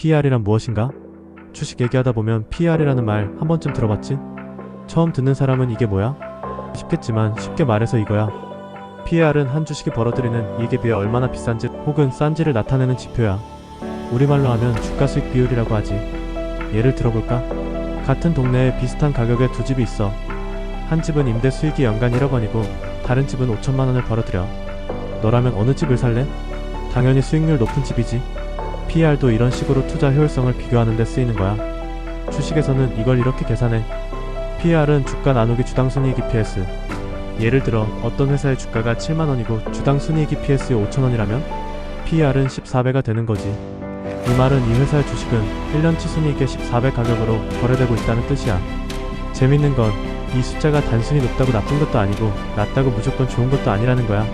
PER이란 무엇인가? 주식 얘기하다 보면 PER이라는 말 한 번쯤 들어봤지? 처음 듣는 사람은 이게 뭐야? 쉽겠지만 쉽게 말해서 이거야. PER은 한 주식이 벌어들이는 이익에 비해 얼마나 비싼지 혹은 싼지를 나타내는 지표야. 우리말로 하면 주가 수익 비율이라고 하지. 예를 들어볼까? 같은 동네에 비슷한 가격의 두 집이 있어. 한 집은 임대 수익이 연간 1억 원이고 다른 집은 5천만 원을 벌어들여. 너라면 어느 집을 살래? 당연히 수익률 높은 집이지. PER도 이런 식으로 투자 효율성을 비교하는 데 쓰이는 거야. 주식에서는 이걸 이렇게 계산해. PER은 주가 나누기 주당 순이익 EPS. 예를 들어 어떤 회사의 주가가 7만 원이고 주당 순이익 EPS이 5천 원이라면 PER은 14배가 되는 거지. 이 말은 이 회사의 주식은 1년치 순이익의 14배 가격으로 거래되고 있다는 뜻이야. 재밌는 건 이 숫자가 단순히 높다고 나쁜 것도 아니고 낮다고 무조건 좋은 것도 아니라는 거야.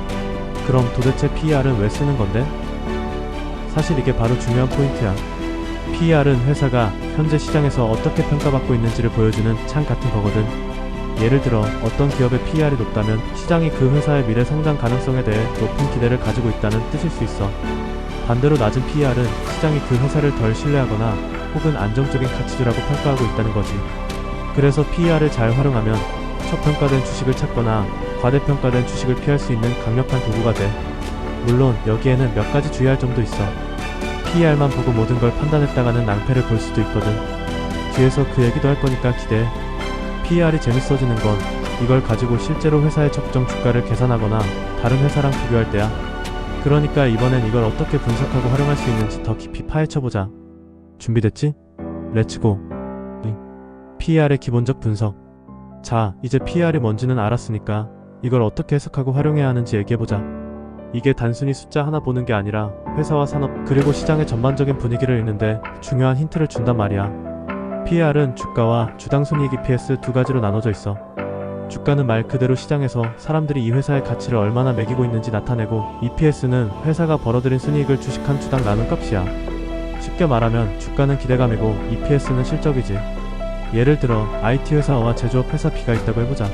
그럼 도대체 PER은 왜 쓰는 건데? 사실 이게 바로 중요한 포인트야. PER은 회사가 현재 시장에서 어떻게 평가받고 있는지를 보여주는 창 같은 거거든. 예를 들어 어떤 기업의 PER이 높다면 시장이 그 회사의 미래 성장 가능성에 대해 높은 기대를 가지고 있다는 뜻일 수 있어. 반대로 낮은 PER은 시장이 그 회사를 덜 신뢰하거나 혹은 안정적인 가치주라고 평가하고 있다는 거지. 그래서 PER을 잘 활용하면 저평가된 주식을 찾거나 과대평가된 주식을 피할 수 있는 강력한 도구가 돼. 물론 여기에는 몇 가지 주의할 점도 있어. PER만 보고 모든 걸 판단했다가는 낭패를 볼 수도 있거든. 뒤에서 그 얘기도 할 거니까 기대해. PER이 재밌어지는 건 이걸 가지고 실제로 회사의 적정 주가를 계산하거나 다른 회사랑 비교할 때야. 그러니까 이번엔 이걸 어떻게 분석하고 활용할 수 있는지 더 깊이 파헤쳐보자. 준비됐지? 렛츠고! PER의 기본적 분석. 자, 이제 PER이 뭔지는 알았으니까 이걸 어떻게 해석하고 활용해야 하는지 얘기해보자. 이게 단순히 숫자 하나 보는 게 아니라 회사와 산업 그리고 시장의 전반적인 분위기를 읽는데 중요한 힌트를 준단 말이야. PER은 주가와 주당 순이익 EPS 두 가지로 나눠져 있어. 주가는 말 그대로 시장에서 사람들이 이 회사의 가치를 얼마나 매기고 있는지 나타내고, EPS는 회사가 벌어들인 순이익을 주식 한 주당 나눈 값이야. 쉽게 말하면 주가는 기대감이고 EPS는 실적이지. 예를 들어 IT 회사와 제조업 회사 B가 있다고 해보자.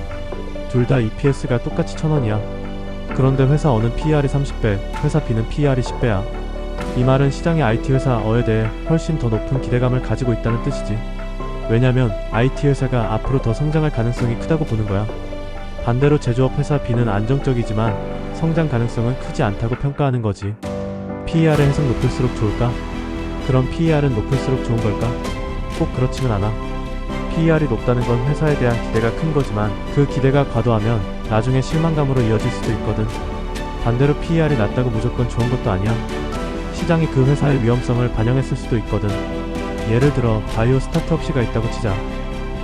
둘 다 EPS가 똑같이 1,000원이야. 그런데 회사 O는 PER이 30배, 회사 B는 PER이 10배야. 이 말은 시장의 IT 회사 O에 대해 훨씬 더 높은 기대감을 가지고 있다는 뜻이지. 왜냐면 IT 회사가 앞으로 더 성장할 가능성이 크다고 보는 거야. 반대로 제조업 회사 B는 안정적이지만 성장 가능성은 크지 않다고 평가하는 거지. PER의 해석 높을수록 좋을까? 그럼 PER은 높을수록 좋은 걸까? 꼭 그렇지는 않아. PER이 높다는 건 회사에 대한 기대가 큰 거지만 그 기대가 과도하면 나중에 실망감으로 이어질 수도 있거든. 반대로 PER이 낮다고 무조건 좋은 것도 아니야. 시장이 그 회사의 위험성을 반영했을 수도 있거든. 예를 들어 바이오 스타트업 C가 있다고 치자.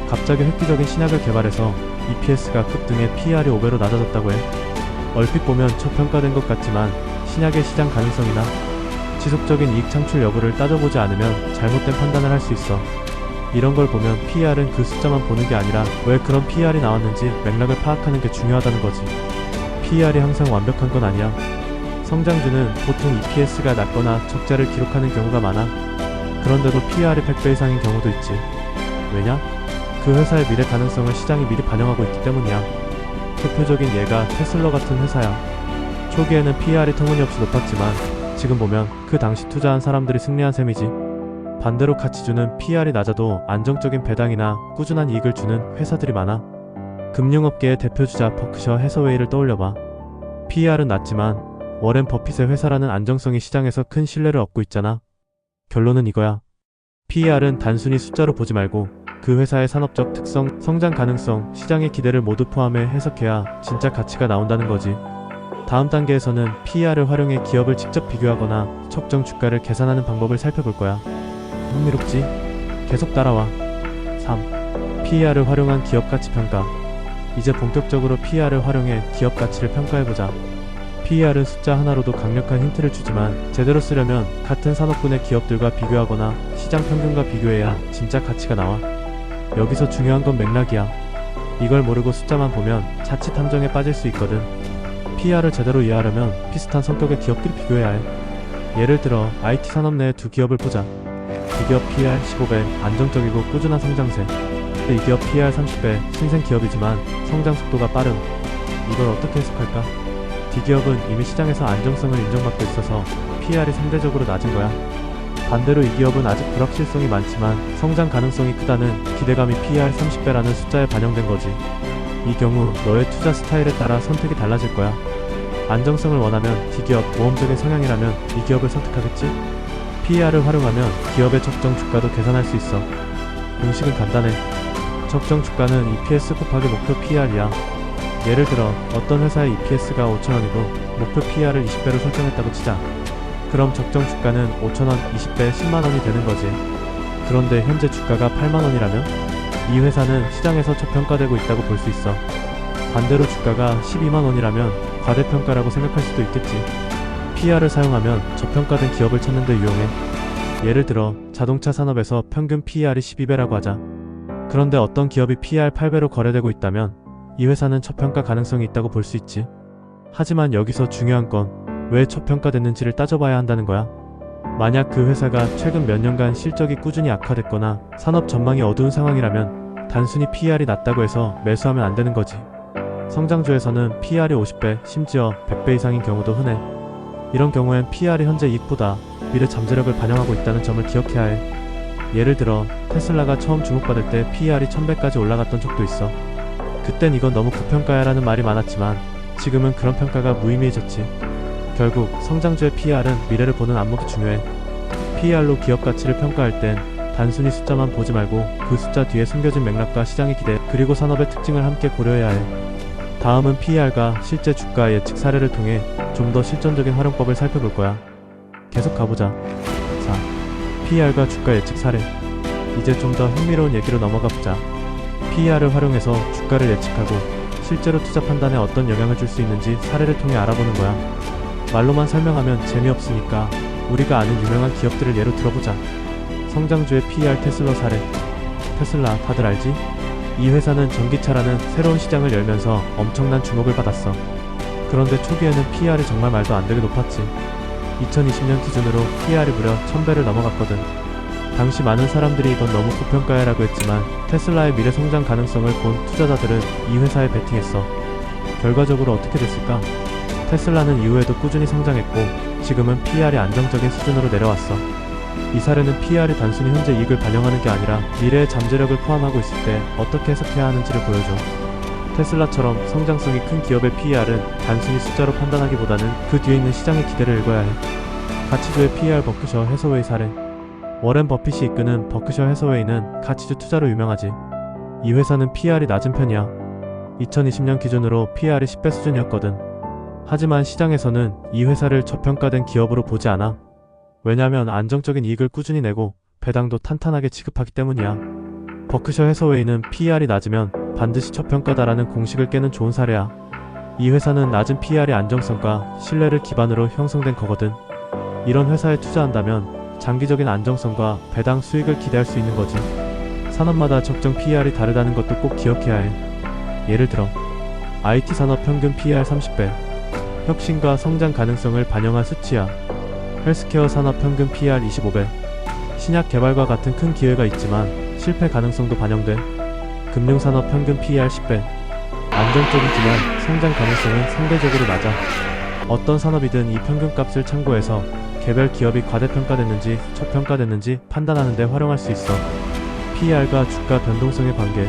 갑자기 획기적인 신약을 개발해서 EPS가 급등해 PER이 5배로 낮아졌다고 해. 얼핏 보면 저평가된 것 같지만 신약의 시장 가능성이나 지속적인 이익 창출 여부를 따져보지 않으면 잘못된 판단을 할 수 있어. 이런 걸 보면 PER은 그 숫자만 보는 게 아니라 왜 그런 PER이 나왔는지 맥락을 파악하는 게 중요하다는 거지. PER이 항상 완벽한 건 아니야. 성장주는 보통 EPS가 낮거나 적자를 기록하는 경우가 많아. 그런데도 PER이 100배 이상인 경우도 있지. 왜냐? 그 회사의 미래 가능성을 시장이 미리 반영하고 있기 때문이야. 대표적인 예가 테슬라 같은 회사야. 초기에는 PER이 터무니없이 높았지만 지금 보면 그 당시 투자한 사람들이 승리한 셈이지. 반대로 가치주는 PER이 낮아도 안정적인 배당이나 꾸준한 이익을 주는 회사들이 많아. 금융업계의 대표주자 버크셔 해서웨이를 떠올려봐. PER은 낮지만 워렌 버핏의 회사라는 안정성이 시장에서 큰 신뢰를 얻고 있잖아. 결론은 이거야. PER은 단순히 숫자로 보지 말고 그 회사의 산업적 특성, 성장 가능성, 시장의 기대를 모두 포함해 해석해야 진짜 가치가 나온다는 거지. 다음 단계에서는 PER을 활용해 기업을 직접 비교하거나 적정 주가를 계산하는 방법을 살펴볼 거야. 흥미롭지? 계속 따라와. 3. PER을 활용한 기업 가치 평가. 이제 본격적으로 PER을 활용해 기업 가치를 평가해보자. PER은 숫자 하나로도 강력한 힌트를 주지만 제대로 쓰려면 같은 산업군의 기업들과 비교하거나 시장 평균과 비교해야 진짜 가치가 나와. 여기서 중요한 건 맥락이야. 이걸 모르고 숫자만 보면 자칫 함정에 빠질 수 있거든. PER을 제대로 이해하려면 비슷한 성격의 기업들이 비교해야 해. 예를 들어 IT 산업 내의 두 기업을 보자. 이 기업 PER 15배, 안정적이고 꾸준한 성장세. 이 기업 PER 30배, 신생 기업이지만 성장 속도가 빠름. 이걸 어떻게 해석할까? D기업은 이미 시장에서 안정성을 인정받고 있어서 PER이 상대적으로 낮은 거야. 반대로 이 기업은 아직 불확실성이 많지만 성장 가능성이 크다는 기대감이 PER 30배라는 숫자에 반영된 거지. 이 경우 너의 투자 스타일에 따라 선택이 달라질 거야. 안정성을 원하면 D기업, 모험적인 성향이라면 이 기업을 선택하겠지? PER을 활용하면 기업의 적정 주가도 계산할 수 있어. 공식은 간단해. 적정 주가는 EPS 곱하기 목표 PER이야. 예를 들어 어떤 회사의 EPS가 5,000원이고 목표 PER을 20배로 설정했다고 치자. 그럼 적정 주가는 5,000원 20배 10만원이 되는 거지. 그런데 현재 주가가 8만원이라면 이 회사는 시장에서 저평가되고 있다고 볼 수 있어. 반대로 주가가 12만원이라면 과대평가라고 생각할 수도 있겠지. PER을 사용하면 저평가된 기업을 찾는 데 유용해. 예를 들어 자동차 산업에서 평균 PER이 12배라고 하자. 그런데 어떤 기업이 PER 8배로 거래되고 있다면 이 회사는 저평가 가능성이 있다고 볼 수 있지. 하지만 여기서 중요한 건 왜 저평가됐는지를 따져봐야 한다는 거야. 만약 그 회사가 최근 몇 년간 실적이 꾸준히 악화됐거나 산업 전망이 어두운 상황이라면 단순히 PER이 낮다고 해서 매수하면 안 되는 거지. 성장주에서는 PER이 50배, 심지어 100배 이상인 경우도 흔해. 이런 경우엔 PER이 현재 이익보다 미래 잠재력을 반영하고 있다는 점을 기억해야 해. 예를 들어 테슬라가 처음 주목받을 때 PER이 1000배까지 올라갔던 적도 있어. 그땐 이건 너무 고평가야 라는 말이 많았지만 지금은 그런 평가가 무의미해졌지. 결국 성장주의 PER은 미래를 보는 안목이 중요해. PER로 기업 가치를 평가할 땐 단순히 숫자만 보지 말고 그 숫자 뒤에 숨겨진 맥락과 시장의 기대, 그리고 산업의 특징을 함께 고려해야 해. 다음은 PER과 실제 주가 예측 사례를 통해 좀 더 실전적인 활용법을 살펴볼 거야. 계속 가보자. 자, PER과 주가 예측 사례. 이제 좀 더 흥미로운 얘기로 넘어가 보자. PER을 활용해서 주가를 예측하고 실제로 투자 판단에 어떤 영향을 줄 수 있는지 사례를 통해 알아보는 거야. 말로만 설명하면 재미없으니까 우리가 아는 유명한 기업들을 예로 들어보자. 성장주의 PER 테슬라 사례. 테슬라 다들 알지? 이 회사는 전기차라는 새로운 시장을 열면서 엄청난 주목을 받았어. 그런데 초기에는 PER이 정말 말도 안 되게 높았지. 2020년 기준으로 PER이 무려 1000배를 넘어갔거든. 당시 많은 사람들이 이건 너무 고평가야 라고 했지만 테슬라의 미래 성장 가능성을 본 투자자들은 이 회사에 베팅했어. 결과적으로 어떻게 됐을까? 테슬라는 이후에도 꾸준히 성장했고 지금은 PER이 안정적인 수준으로 내려왔어. 이 사례는 PER이 단순히 현재 이익을 반영하는 게 아니라 미래의 잠재력을 포함하고 있을 때 어떻게 해석해야 하는지를 보여줘. 테슬라처럼 성장성이 큰 기업의 PER은 단순히 숫자로 판단하기보다는 그 뒤에 있는 시장의 기대를 읽어야 해. 가치주의 PER 버크셔 해서웨이 사례. 워렌 버핏이 이끄는 버크셔 해서웨이는 가치주 투자로 유명하지. 이 회사는 PER이 낮은 편이야. 2020년 기준으로 PER이 10배 수준이었거든. 하지만 시장에서는 이 회사를 저평가된 기업으로 보지 않아. 왜냐면 안정적인 이익을 꾸준히 내고 배당도 탄탄하게 지급하기 때문이야. 버크셔 해서웨이는 PER이 낮으면 반드시 저평가다라는 공식을 깨는 좋은 사례야. 이 회사는 낮은 PER의 안정성과 신뢰를 기반으로 형성된 거거든. 이런 회사에 투자한다면 장기적인 안정성과 배당 수익을 기대할 수 있는 거지. 산업마다 적정 PER이 다르다는 것도 꼭 기억해야 해. 예를 들어 IT 산업 평균 PER 30배. 혁신과 성장 가능성을 반영한 수치야. 헬스케어 산업 평균 PER 25배. 신약 개발과 같은 큰 기회가 있지만 실패 가능성도 반영돼. 금융산업 평균 PER 10배. 안정적이지만 성장 가능성은 상대적으로 낮아. 어떤 산업이든 이 평균값을 참고해서 개별 기업이 과대평가됐는지 저평가됐는지 판단하는 데 활용할 수 있어. PER과 주가 변동성의 관계.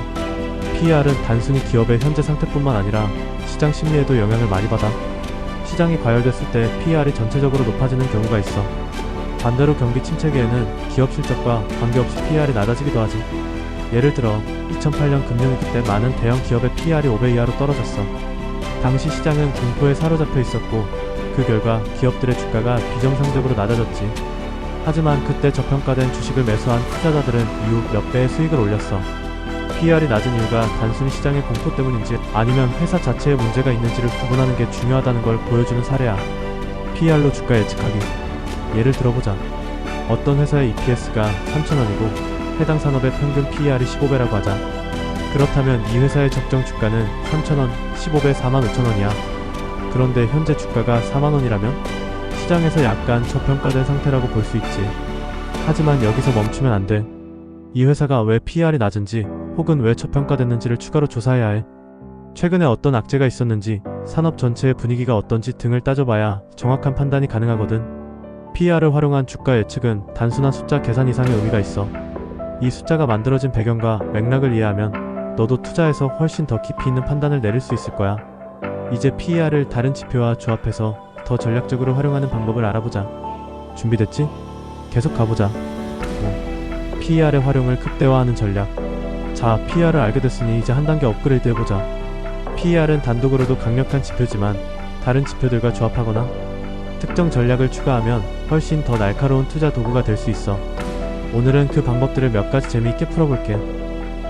PER은 단순히 기업의 현재 상태뿐만 아니라 시장 심리에도 영향을 많이 받아. 시장이 과열됐을 때 PER이 전체적으로 높아지는 경우가 있어. 반대로 경기 침체기에는 기업 실적과 관계없이 PER이 낮아지기도 하지. 예를 들어 2008년 금융위기 때 많은 대형 기업의 PER이 5배 이하로 떨어졌어. 당시 시장은 공포에 사로잡혀 있었고 그 결과 기업들의 주가가 비정상적으로 낮아졌지. 하지만 그때 저평가된 주식을 매수한 투자자들은 이후 몇 배의 수익을 올렸어. PER이 낮은 이유가 단순히 시장의 공포 때문인지 아니면 회사 자체에 문제가 있는지를 구분하는 게 중요하다는 걸 보여주는 사례야. PER로 주가 예측하기. 예를 들어보자. 어떤 회사의 EPS가 3,000원이고 해당 산업의 평균 PER이 15배라고 하자. 그렇다면 이 회사의 적정 주가는 3,000원, 15배 45,000원이야. 그런데 현재 주가가 4만원이라면 시장에서 약간 저평가된 상태라고 볼 수 있지. 하지만 여기서 멈추면 안 돼. 이 회사가 왜 PER이 낮은지 혹은 왜 저평가됐는지를 추가로 조사해야 해. 최근에 어떤 악재가 있었는지, 산업 전체의 분위기가 어떤지 등을 따져봐야 정확한 판단이 가능하거든. PER을 활용한 주가 예측은 단순한 숫자 계산 이상의 의미가 있어. 이 숫자가 만들어진 배경과 맥락을 이해하면 너도 투자에서 훨씬 더 깊이 있는 판단을 내릴 수 있을 거야. 이제 PER을 다른 지표와 조합해서 더 전략적으로 활용하는 방법을 알아보자. 준비됐지? 계속 가보자. PER의 활용을 극대화하는 전략. 자, PER을 알게 됐으니 이제 한 단계 업그레이드 해보자. PER은 단독으로도 강력한 지표지만 다른 지표들과 조합하거나 특정 전략을 추가하면 훨씬 더 날카로운 투자 도구가 될 수 있어. 오늘은 그 방법들을 몇 가지 재미있게 풀어볼게.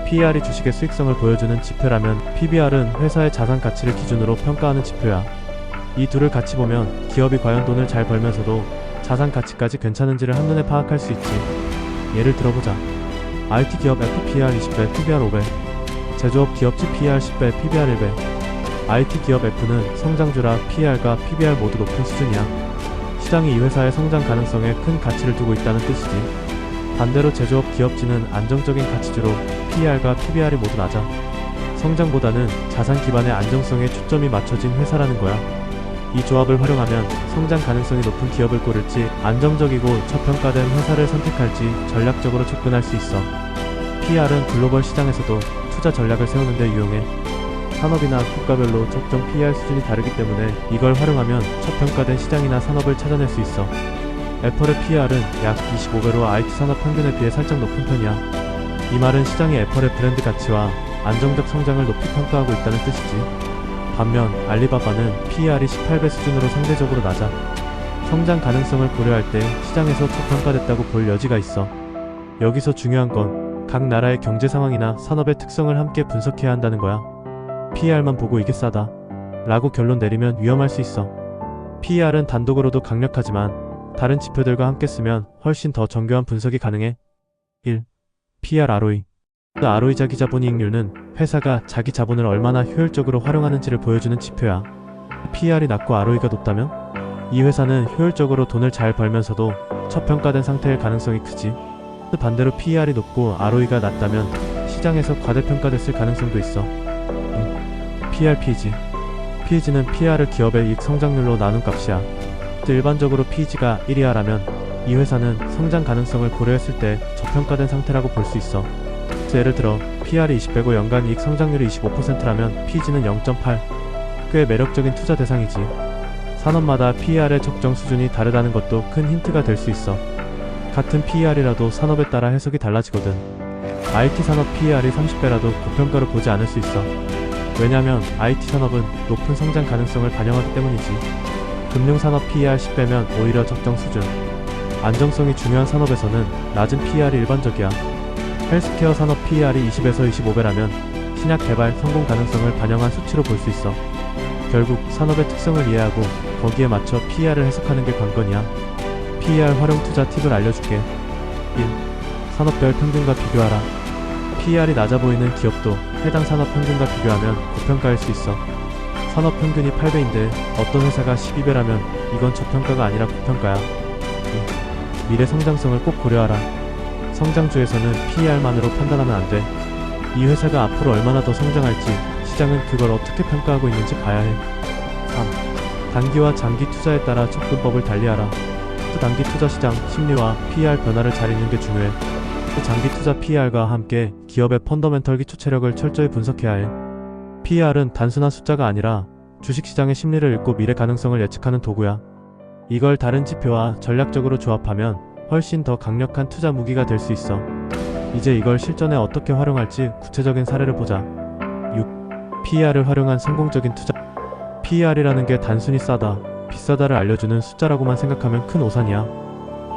PER이 주식의 수익성을 보여주는 지표라면 PBR은 회사의 자산 가치를 기준으로 평가하는 지표야. 이 둘을 같이 보면 기업이 과연 돈을 잘 벌면서도 자산 가치까지 괜찮은지를 한눈에 파악할 수 있지. 예를 들어보자. IT 기업 FPR 20배, PBR 5배. 제조업 기업지 PER 10배, PBR 1배. IT 기업 F는 성장주라 PER과 PBR 모두 높은 수준이야. 시장이 이 회사의 성장 가능성에 큰 가치를 두고 있다는 뜻이지. 반대로 제조업 기업지는 안정적인 가치주로 PER과 PBR이 모두 낮아. 성장보다는 자산 기반의 안정성에 초점이 맞춰진 회사라는 거야. 이 조합을 활용하면 성장 가능성이 높은 기업을 고를지 안정적이고 저평가된 회사를 선택할지 전략적으로 접근할 수 있어. PER은 글로벌 시장에서도 투자 전략을 세우는 데 유용해. 산업이나 국가별로 적정 PER 수준이 다르기 때문에 이걸 활용하면 저평가된 시장이나 산업을 찾아낼 수 있어. 애플의 PER은 약 25배로 IT 산업 평균에 비해 살짝 높은 편이야. 이 말은 시장이 애플의 브랜드 가치와 안정적 성장을 높이 평가하고 있다는 뜻이지. 반면 알리바바는 PER이 18배 수준으로 상대적으로 낮아. 성장 가능성을 고려할 때 시장에서 저평가됐다고 볼 여지가 있어. 여기서 중요한 건 각 나라의 경제 상황이나 산업의 특성을 함께 분석해야 한다는 거야. PER만 보고 이게 싸다 라고 결론 내리면 위험할 수 있어. PER은 단독으로도 강력하지만 다른 지표들과 함께 쓰면 훨씬 더 정교한 분석이 가능해. 1. PER ROE. ROE 자기 자본이익률은 회사가 자기 자본을 얼마나 효율적으로 활용하는지를 보여주는 지표야. PER이 낮고 ROE가 높다면 이 회사는 효율적으로 돈을 잘 벌면서도 저평가된 상태일 가능성이 크지. 반대로 PER이 높고 ROE가 낮다면 시장에서 과대평가됐을 가능성도 있어. PER PEG. PEG는 PER을 기업의 이익 성장률로 나눈 값이야. 일반적으로 PEG가 1이하라면 이 회사는 성장 가능성을 고려했을 때 저평가된 상태라고 볼 수 있어. 예를 들어 PER이 20배고 연간 이익 성장률이 25%라면 PEG는 0.8. 꽤 매력적인 투자 대상이지. 산업마다 PER의 적정 수준이 다르다는 것도 큰 힌트가 될 수 있어. 같은 PER이라도 산업에 따라 해석이 달라지거든. IT 산업 PER이 30배라도 고평가로 보지 않을 수 있어. 왜냐면 IT 산업은 높은 성장 가능성을 반영하기 때문이지. 금융산업 PER 10배면 오히려 적정 수준. 안정성이 중요한 산업에서는 낮은 PER이 일반적이야. 헬스케어 산업 PER이 20에서 25배라면 신약 개발 성공 가능성을 반영한 수치로 볼 수 있어. 결국 산업의 특성을 이해하고 거기에 맞춰 PER을 해석하는 게 관건이야. PER 활용 투자 팁을 알려줄게. 1. 산업별 평균과 비교하라. PER이 낮아 보이는 기업도 해당 산업 평균과 비교하면 고평가일 수 있어. 산업 평균이 8배인데 어떤 회사가 12배라면 이건 저평가가 아니라 고평가야. 2. 미래 성장성을 꼭 고려하라. 성장주에서는 PER만으로 판단하면 안 돼. 이 회사가 앞으로 얼마나 더 성장할지 시장은 그걸 어떻게 평가하고 있는지 봐야 해. 3. 단기와 장기 투자에 따라 접근법을 달리하라. 단기 투자 시장 심리와 PER 변화를 잘 읽는 게 중요해. 장기 투자 PER과 함께 기업의 펀더멘털 기초체력을 철저히 분석해야 해. PER은 단순한 숫자가 아니라 주식시장의 심리를 읽고 미래 가능성을 예측하는 도구야. 이걸 다른 지표와 전략적으로 조합하면 훨씬 더 강력한 투자 무기가 될 수 있어. 이제 이걸 실전에 어떻게 활용할지 구체적인 사례를 보자. 6. PER을 활용한 성공적인 투자. PER이라는 게 단순히 싸다, 비싸다를 알려주는 숫자라고만 생각하면 큰 오산이야.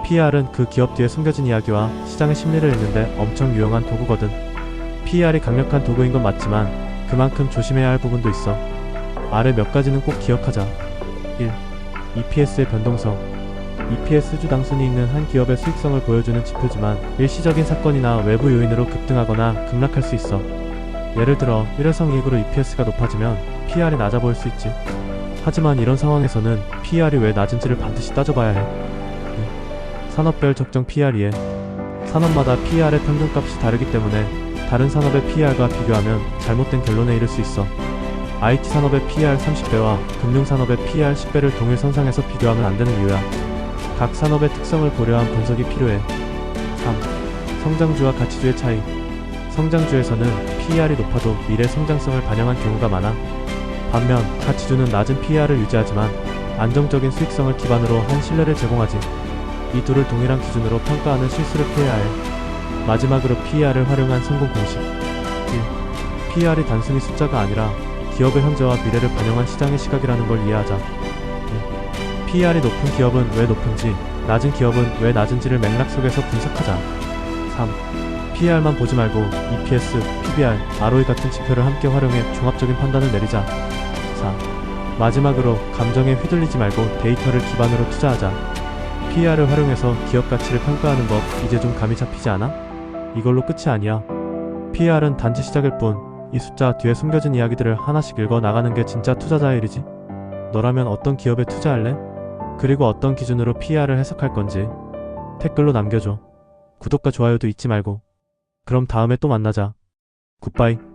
PER은 그 기업 뒤에 숨겨진 이야기와 시장의 심리를 읽는데 엄청 유용한 도구거든. PER이 강력한 도구인 건 맞지만 그만큼 조심해야 할 부분도 있어. 아래 몇 가지는 꼭 기억하자. 1. EPS의 변동성. EPS 주당 순이익은 한 기업의 수익성을 보여주는 지표지만 일시적인 사건이나 외부 요인으로 급등하거나 급락할 수 있어. 예를 들어 일회성 이익으로 EPS가 높아지면 PER이 낮아 보일 수 있지. 하지만 이런 상황에서는 PER이 왜 낮은지를 반드시 따져봐야 해. 산업별 적정 PER이에 산업마다 PER의 평균값이 다르기 때문에 다른 산업의 PER과 비교하면 잘못된 결론에 이를 수 있어. IT 산업의 PER 30배와 금융산업의 PER 10배를 동일 선상에서 비교하면 안 되는 이유야. 각 산업의 특성을 고려한 분석이 필요해. 3. 성장주와 가치주의 차이. 성장주에서는 PER이 높아도 미래 성장성을 반영한 경우가 많아. 반면 가치주는 낮은 PER을 유지하지만 안정적인 수익성을 기반으로 한 신뢰를 제공하지. 이 둘을 동일한 기준으로 평가하는 실수를 피해야 해. 마지막으로 PER을 활용한 성공 공식. 1. PER이 단순히 숫자가 아니라 기업의 현재와 미래를 반영한 시장의 시각이라는 걸 이해하자. 2. PER이 높은 기업은 왜 높은지, 낮은 기업은 왜 낮은지를 맥락 속에서 분석하자. 3. PER만 보지 말고 EPS, PBR, ROE 같은 지표를 함께 활용해 종합적인 판단을 내리자. 4. 마지막으로 감정에 휘둘리지 말고 데이터를 기반으로 투자하자. PER을 활용해서 기업 가치를 평가하는 법 이제 좀 감이 잡히지 않아? 이걸로 끝이 아니야. PER은 단지 시작일 뿐, 이 숫자 뒤에 숨겨진 이야기들을 하나씩 읽어 나가는 게 진짜 투자자의 일이지. 너라면 어떤 기업에 투자할래? 그리고 어떤 기준으로 PER을 해석할 건지 댓글로 남겨줘. 구독과 좋아요도 잊지 말고. 그럼 다음에 또 만나자. 굿바이.